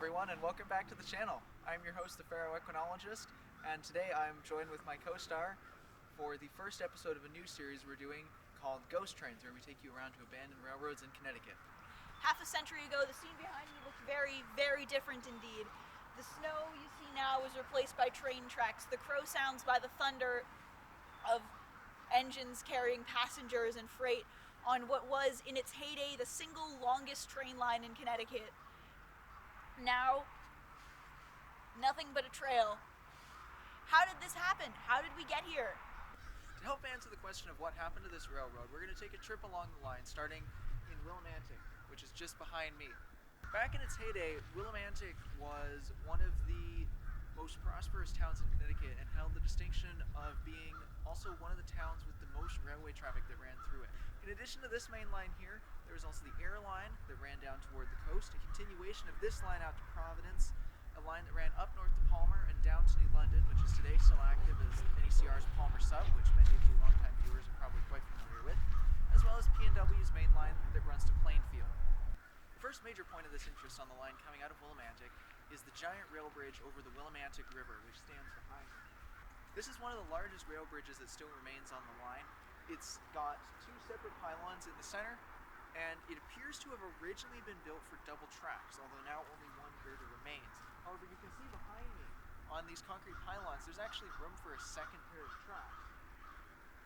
everyone, and welcome back to the channel. I'm your host, the Pharaoh Equinologist, and today I'm joined with my co-star for the first episode of a new series we're doing called Ghost Trains, where we take you around to abandoned railroads in Connecticut. Half a century ago, the scene behind me looked very, very different indeed. The snow you see now is replaced by train tracks, the crow sounds by the thunder of engines carrying passengers and freight on what was, in its heyday, the single longest train line in Connecticut. Now, nothing but a trail. How did this happen? How did we get here? To help answer the question of what happened to this railroad, we're going to take a trip along the line, starting in Willimantic, which is just behind me. Back in its heyday, Willimantic was one of the most prosperous towns in Connecticut and held the distinction of being also one of the towns with the most railway traffic that ran through it. In addition to this main line here, there was also the air line that ran down toward the coast, a continuation of this line out to Providence, a line that ran up north to Palmer and down to New London, which is today still active as NECR's Palmer Sub, which many of you longtime viewers are probably quite familiar with, as well as P&W's main line that runs to Plainfield. The first major point of this interest on the line coming out of Willimantic is the giant rail bridge over the Willimantic River, which stands behind me. This is one of the largest rail bridges that still remains on the line. It's got two separate pylons in the center, and it appears to have originally been built for double tracks, although now only one girder remains. However, you can see behind me on these concrete pylons, there's actually room for a second pair of tracks.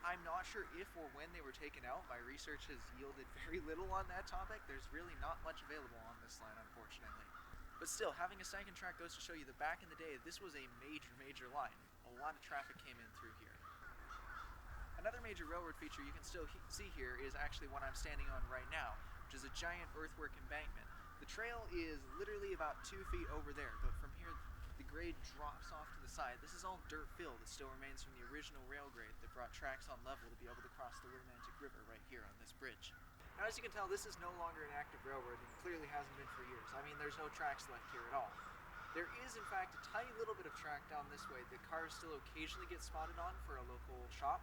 I'm not sure if or when they were taken out. My research has yielded very little on that topic. There's really not much available on this line, unfortunately. But still, having a second track goes to show you that back in the day, this was a major line. A lot of traffic came in through here. Another major railroad feature you can still see here is actually one I'm standing on right now, which is a giant earthwork embankment. The trail is literally about 2 feet over there, but from here the grade drops off to the side. This is all dirt fill that still remains from the original rail grade that brought tracks on level to be able to cross the Willimantic River right here on this bridge. Now, as you can tell, this is no longer an active railroad and clearly hasn't been for years. I mean, there's no tracks left here at all. There is, in fact, a tiny little bit of track down this way that cars still occasionally get spotted on for a local shop.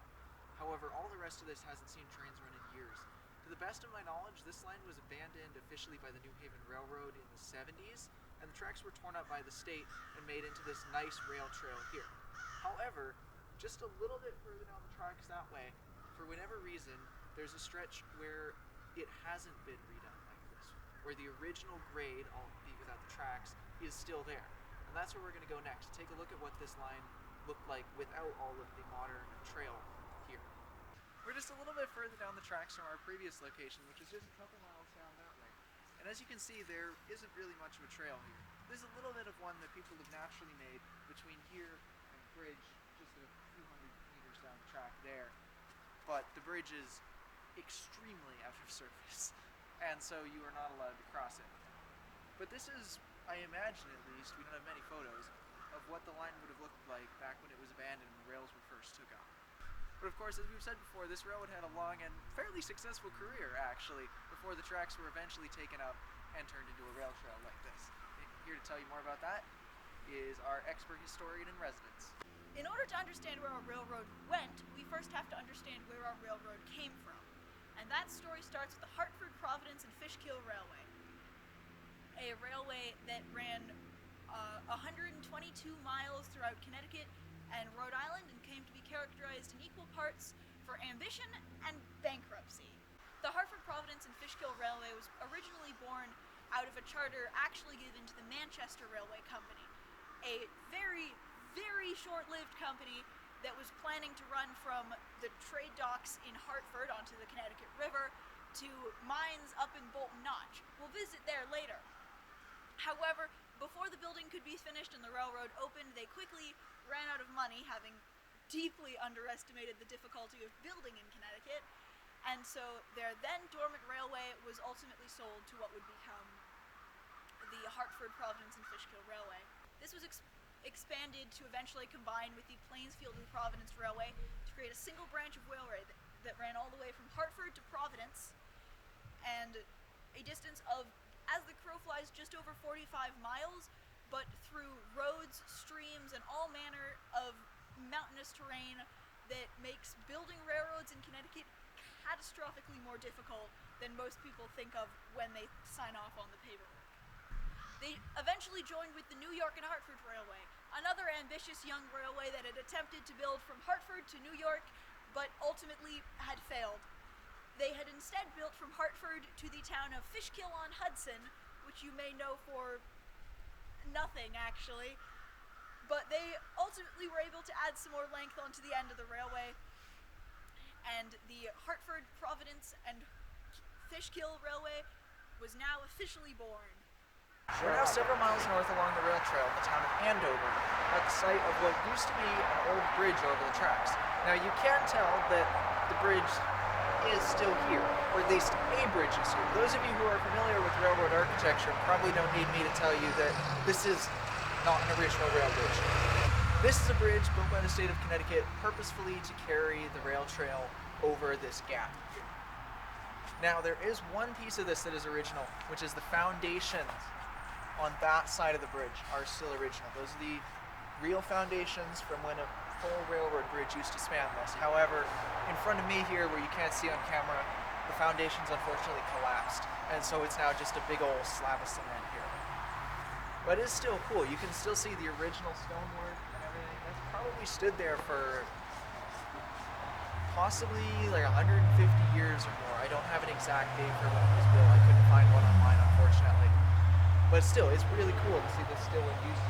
However, all the rest of this hasn't seen trains run in years. To the best of my knowledge, this line was abandoned officially by the New Haven Railroad in the 70s, and the tracks were torn up by the state and made into this nice rail trail here. However, just a little bit further down the tracks that way, for whatever reason, there's a stretch where it hasn't been redone like this, where the original grade, albeit without the tracks, is still there. And that's where we're going to go next, take a look at what this line looked like without all of the modern trail here. We're just a little bit further down the tracks from our previous location, which is just a couple miles down that way. And as you can see, there isn't really much of a trail here. There's a little bit of one that people have naturally made between here and the bridge, just a few hundred meters down the track there. But the bridge is extremely out of surface, and so you are not allowed to cross it. But this is, I imagine at least, we don't have many photos, of what the line would have looked like back when it was abandoned and the rails were first took up. But of course, as we've said before, this railroad had a long and fairly successful career, actually, before the tracks were eventually taken up and turned into a rail trail like this. Here to tell you more about that is our expert historian in residence. In order to understand where our railroad went, we first have to understand where our railroad came from. And that story starts with the Hartford, Providence, and Fishkill Railway. A railway that ran 122 miles throughout Connecticut and Rhode Island and came to be characterized in equal parts for ambition and bankruptcy. The Hartford, Providence, and Fishkill Railway was originally born out of a charter actually given to the Manchester Railway Company, a very short-lived company that was planning to run from the trade docks in Hartford onto the Connecticut River to mines up in Bolton Notch. We'll visit there later. However, before the building could be finished and the railroad opened, they quickly ran out of money, having deeply underestimated the difficulty of building in Connecticut, and so their then dormant railway was ultimately sold to what would become the Hartford, Providence, and Fishkill Railway. This was expanded to eventually combine with the Plainsfield and Providence Railway to create a single branch of railway that ran all the way from Hartford to Providence, and a distance of, as the crow flies, just over 45 miles, but through roads, streams, and all manner of mountainous terrain that makes building railroads in Connecticut catastrophically more difficult than most people think of when they sign off on the paperwork. They eventually joined with the New York and Hartford Railway, another ambitious young railway that had attempted to build from Hartford to New York, but ultimately had failed. They had instead built from Hartford to the town of Fishkill-on-Hudson, which you may know for nothing, actually. But they ultimately were able to add some more length onto the end of the railway, and the Hartford, Providence, and Fishkill Railway was now officially born. We're now several miles north along the rail trail in the town of Andover, at the site of what used to be an old bridge over the tracks. Now you can tell that the bridge is still here, or at least a bridge is here. Those of you who are familiar with railroad architecture probably don't need me to tell you that this is not an original rail bridge. This is a bridge built by the state of Connecticut purposefully to carry the rail trail over this gap. Now there is one piece of this that is original, which is the foundations on that side of the bridge are still original. Those are the real foundations from when a full railroad bridge used to span this. However, in front of me here, where you can't see on camera, the foundations unfortunately collapsed, and so it's now just a big old slab of cement here. But it's still cool. You can still see the original stonework and everything. That's probably stood there for possibly like 150 years or more. I don't have an exact date for when it was built. I couldn't find one online, unfortunately. But still, it's really cool to see this still in use.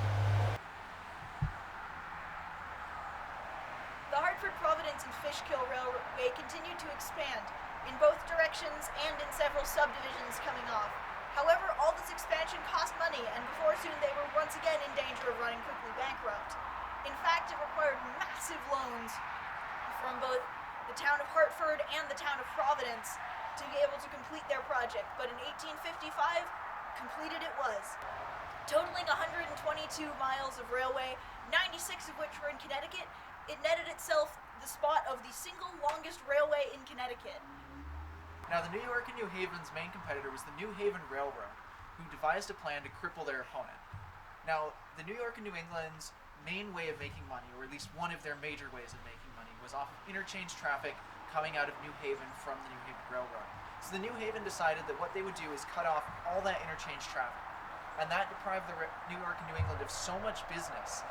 The Hartford, Providence, and Fishkill Railway continued to expand in both directions and in several subdivisions coming off. However, all this expansion cost money, and before soon they were once again in danger of running quickly bankrupt. In fact, it required massive loans from both the town of Hartford and the town of Providence to be able to complete their project, but in 1855, completed it was. Totaling 122 miles of railway, 96 of which were in Connecticut, it netted itself the spot of the single longest railway in Connecticut. Now, the New York and New Haven's main competitor was the New Haven Railroad, who devised a plan to cripple their opponent. Now, the New York and New England's main way of making money, or at least one of their major ways of making money, was off of interchange traffic coming out of New Haven from the New Haven Railroad. So the New Haven decided that what they would do is cut off all that interchange traffic. And that deprived the New York and New England of so much business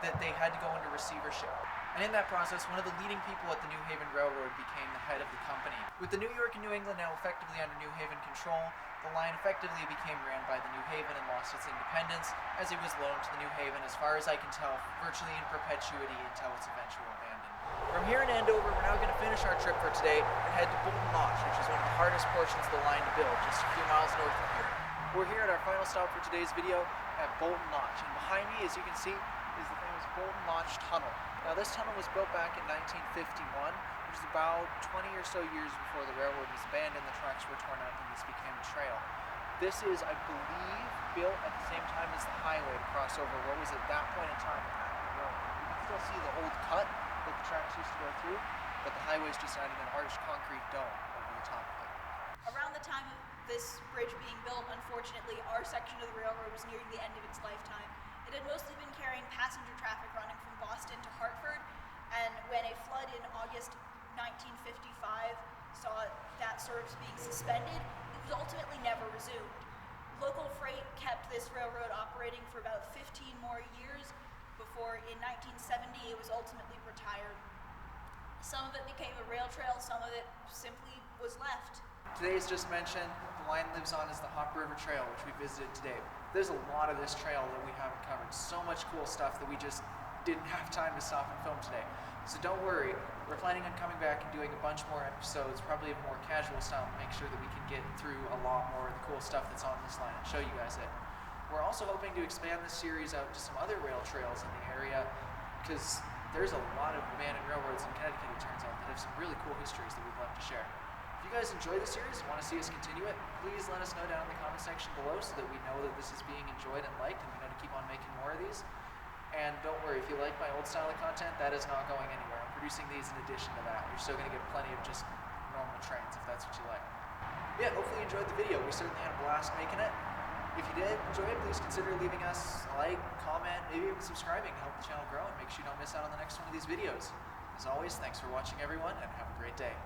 that they had to go into receivership. And in that process, one of the leading people at the New Haven Railroad became the head of the company. With the New York and New England now effectively under New Haven control, the line effectively became ran by the New Haven and lost its independence as it was loaned to the New Haven, as far as I can tell, virtually in perpetuity until its eventual abandonment. From here in Andover, we're now going to finish our trip for today and head to Bolton Notch, which is one of the hardest portions of the line to build, just a few miles north of here. We're here at our final stop for today's video at Bolton Notch, and behind me, as you can see, is the famous Bolton Notch Tunnel. Now, this tunnel was built back in 1951, which is about 20 or so years before the railroad was abandoned, the tracks were torn up, and this became a trail. This is, I believe, built at the same time as the highway to cross over what was at that point in time the railroad. You can still see the old cut that the tracks used to go through, but the highway is just adding an arched concrete dome over the top of it. Around the time of this bridge being built, unfortunately, our section of the railroad was nearing the end of its lifetime. It had mostly been carrying passenger traffic running from Boston to Hartford, and when a flood in August 1955 saw that service being suspended, it was ultimately never resumed. Local freight kept this railroad operating for about 15 more years before in 1970 it was ultimately retired. Some of it became a rail trail, some of it simply was left. Today, as just mentioned, the line lives on as the Hop River Trail, which we visited today. There's a lot of this trail that we haven't covered. So much cool stuff that we just didn't have time to stop and film today. So don't worry, we're planning on coming back and doing a bunch more episodes, probably of a more casual style, to make sure that we can get through a lot more of the cool stuff that's on this line and show you guys it. We're also hoping to expand this series out to some other rail trails in the area, because there's a lot of abandoned railroads in Connecticut, it turns out, that have some really cool histories that we'd love to share. If you guys enjoy the series and want to see us continue it, please let us know down in the comment section below so that we know that this is being enjoyed and liked, and we know to keep on making more of these. And don't worry, if you like my old style of content, that is not going anywhere. I'm producing these in addition to that. You're still going to get plenty of just normal trains if that's what you like. Yeah, hopefully you enjoyed the video. We certainly had a blast making it. If you did enjoy it, please consider leaving us a like, comment, maybe even subscribing to help the channel grow and make sure you don't miss out on the next one of these videos. As always, thanks for watching everyone, and have a great day.